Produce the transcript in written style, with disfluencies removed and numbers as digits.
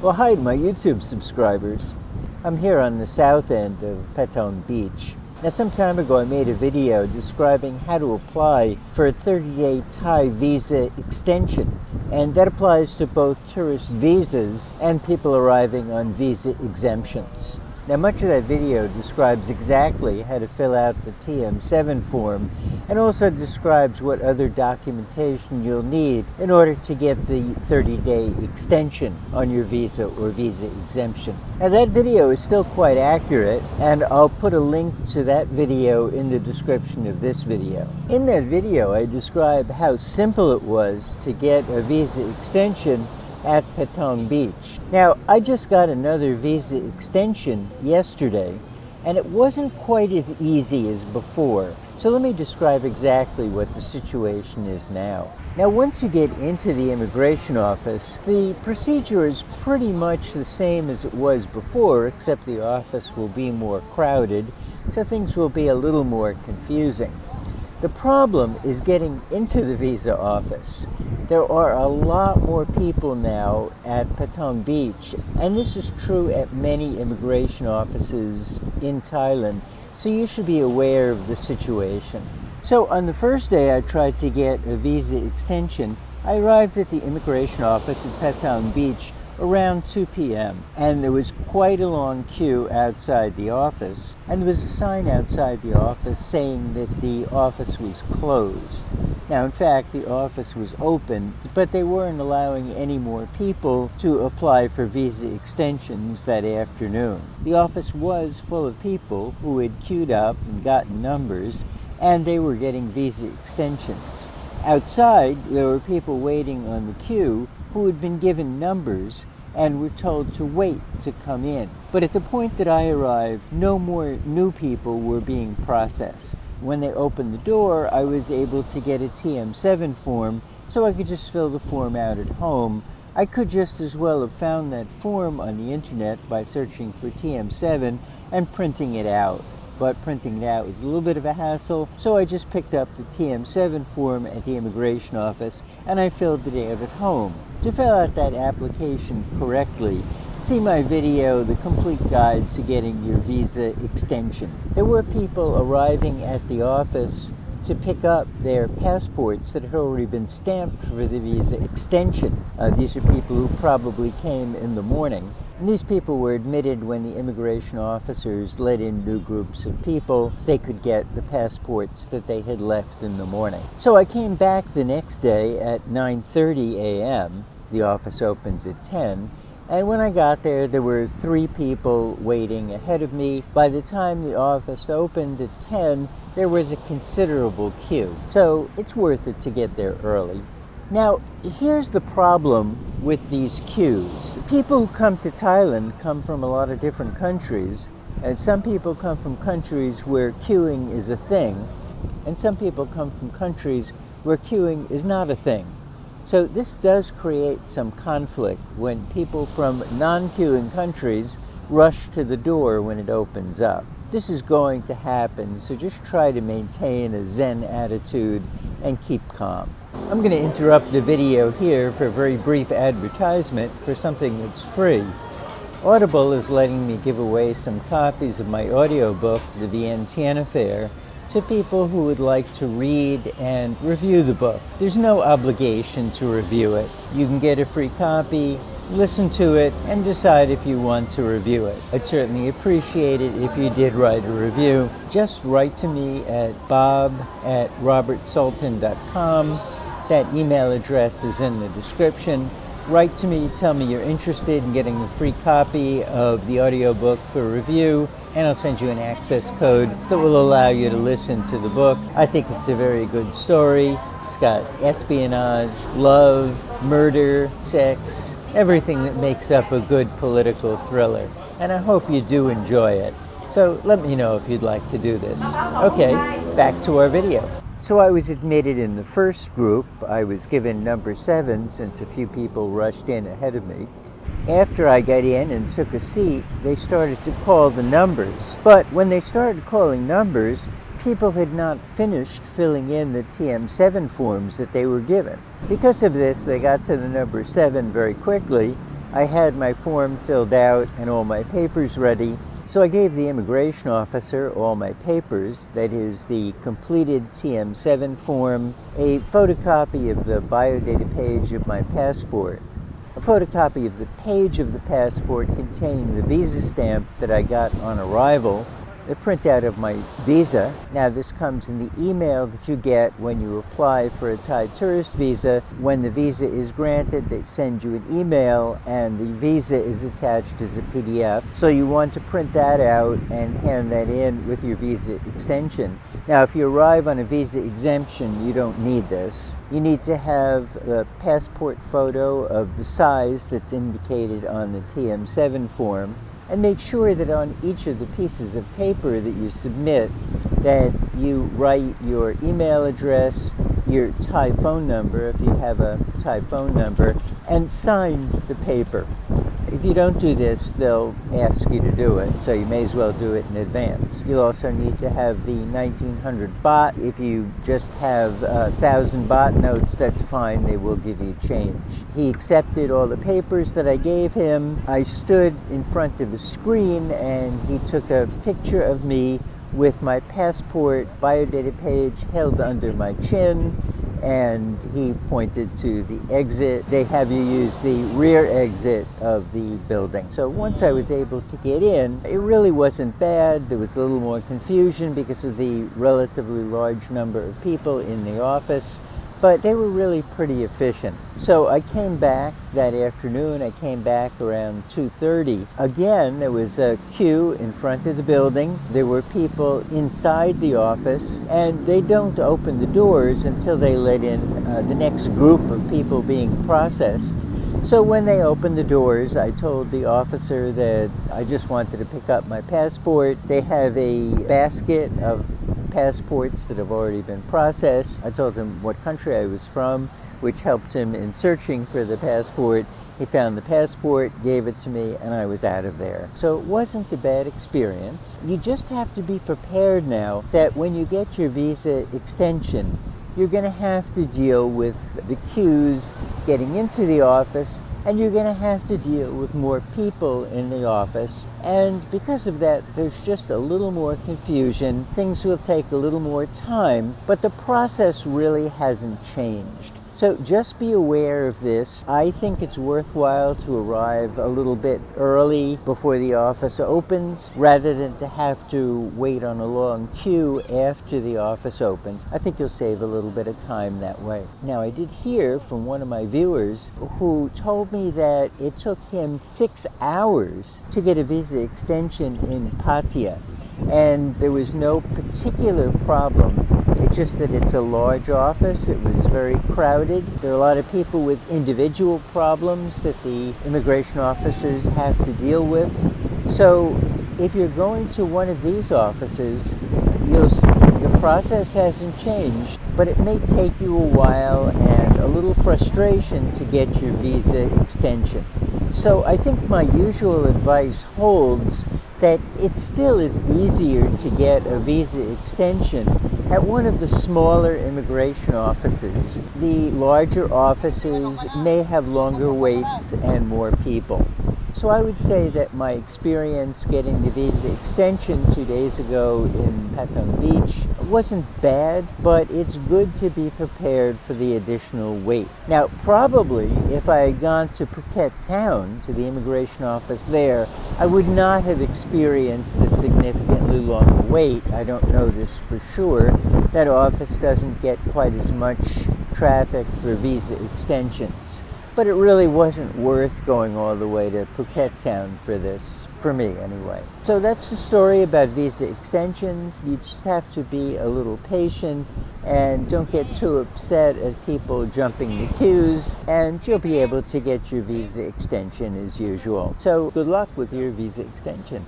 Well, hi to my YouTube subscribers. I'm here on the south end of Patong Beach. Now, some time ago I made a video describing how to apply for a 30-day Thai visa extension. And that applies to both tourist visas and people arriving on visa exemptions. Now, much of that video describes exactly how to fill out the TM7 form and also describes what other documentation you'll need in order to get the 30-day extension on your visa or visa exemption. Now, that video is still quite accurate, and I'll put a link to that video in the description of this video. In that video, I describe how simple it was to get a visa extension at Patong Beach. Now, I just got another visa extension yesterday, and it wasn't quite as easy as before. So let me describe exactly what the situation is now. Now, once you get into the immigration office, the procedure is pretty much the same as it was before, except the office will be more crowded, so things will be a little more confusing. The problem is getting into the visa office. There are a lot more people now at Patong Beach, and this is true at many immigration offices in Thailand, so you should be aware of the situation. So on the first day I tried to get a visa extension, I arrived at the immigration office at Patong Beach around 2 p.m. and there was quite a long queue outside the office, and there was a sign outside the office saying that the office was closed. Now, in fact, the office was open, but they weren't allowing any more people to apply for visa extensions that afternoon. The office was full of people who had queued up and gotten numbers, and they were getting visa extensions. Outside, there were people waiting on the queue who had been given numbers and were told to wait to come in. But at the point that I arrived, no more new people were being processed. When they opened the door, I was able to get a TM7 form, so I could just fill the form out at home. I could just as well have found that form on the internet by searching for TM7 and printing it out. But printing it out was a little bit of a hassle, so I just picked up the TM7 form at the immigration office and I filled it out at home. To fill out that application correctly, see my video, The Complete Guide to Getting Your Visa Extension. There were people arriving at the office to pick up their passports that had already been stamped for the visa extension. These are people who probably came in the morning. And these people were admitted when the immigration officers let in new groups of people. They could get the passports that they had left in the morning. So I came back the next day at 9:30 a.m. The office opens at 10. And when I got there, there were 3 people waiting ahead of me. By the time the office opened at 10, there was a considerable queue. So it's worth it to get there early. Now, here's the problem with these queues. People who come to Thailand come from a lot of different countries, and some people come from countries where queuing is a thing, and some people come from countries where queuing is not a thing. So this does create some conflict when people from non-queuing countries rush to the door when it opens up. This is going to happen, so just try to maintain a Zen attitude and keep calm. I'm going to interrupt the video here for a very brief advertisement for something that's free. Audible is letting me give away some copies of my audiobook, The Vientiane Affair, to people who would like to read and review the book. There's no obligation to review it. You can get a free copy, listen to it, and decide if you want to review it. I'd certainly appreciate it if you did write a review. Just write to me at bob@robertsultan.com. That email address is in the description. Write to me, tell me you're interested in getting a free copy of the audiobook for review, and I'll send you an access code that will allow you to listen to the book. I think it's a very good story. It's got espionage, love, murder, sex, everything that makes up a good political thriller. And I hope you do enjoy it. So let me know if you'd like to do this. Okay, back to our video. So I was admitted in the first group. I was given number 7 since a few people rushed in ahead of me. After I got in and took a seat, they started to call the numbers. But when they started calling numbers, people had not finished filling in the TM7 forms that they were given. Because of this, they got to the number 7 very quickly, I had my form filled out and all my papers ready. So I gave the immigration officer all my papers, that is the completed TM7 form, a photocopy of the biodata page of my passport, a photocopy of the page of the passport containing the visa stamp that I got on arrival, the printout of my visa. Now this comes in the email that you get when you apply for a Thai tourist visa. When the visa is granted, they send you an email and the visa is attached as a PDF. So you want to print that out and hand that in with your visa extension. Now if you arrive on a visa exemption, you don't need this. You need to have a passport photo of the size that's indicated on the TM7 form, and make sure that on each of the pieces of paper that you submit that you write your email address, your Thai phone number if you have a Thai phone number, and sign the paper. If you don't do this, they'll ask you to do it, so you may as well do it in advance. You'll also need to have the 1900 baht. If you just have 1,000 baht notes, that's fine, they will give you change. He accepted all the papers that I gave him. I stood in front of a screen and he took a picture of me with my passport biodata page held under my chin, and he pointed to the exit. They have you use the rear exit of the building. So once I was able to get in, it really wasn't bad. There was a little more confusion because of the relatively large number of people in the office, but they were really pretty efficient. So I came back that afternoon. I came back around 2:30. Again, there was a queue in front of the building. There were people inside the office, and they don't open the doors until they let in the next group of people being processed. So when they opened the doors, I told the officer that I just wanted to pick up my passport. They have a basket of passports that have already been processed. I told him what country I was from, which helped him in searching for the passport. He found the passport, gave it to me, and I was out of there. So it wasn't a bad experience. You just have to be prepared now that when you get your visa extension, you're going to have to deal with the queues getting into the office, and you're going to have to deal with more people in the office. And because of that, there's just a little more confusion. Things will take a little more time, but the process really hasn't changed. So just be aware of this. I think it's worthwhile to arrive a little bit early before the office opens rather than to have to wait on a long queue after the office opens. I think you'll save a little bit of time that way. Now, I did hear from one of my viewers who told me that it took him 6 hours to get a visa extension in Pattaya, and there was no particular problem. It's just that it's a large office. It was very crowded. There are a lot of people with individual problems that the immigration officers have to deal with. So if you're going to one of these offices, the process hasn't changed, but it may take you a while and a little frustration to get your visa extension. So I think my usual advice holds, that it still is easier to get a visa extension at one of the smaller immigration offices. The larger offices may have longer waits and more people. So I would say that my experience getting the visa extension 2 days ago in Patong Beach wasn't bad, but it's good to be prepared for the additional wait. Now, probably if I had gone to Phuket town, to the immigration office there, I would not have experienced the significantly longer wait. I don't know this for sure. That office doesn't get quite as much traffic for visa extensions. But it really wasn't worth going all the way to Phuket town for this, for me anyway. So that's the story about visa extensions. You just have to be a little patient and don't get too upset at people jumping the queues, and you'll be able to get your visa extension as usual. So good luck with your visa extension.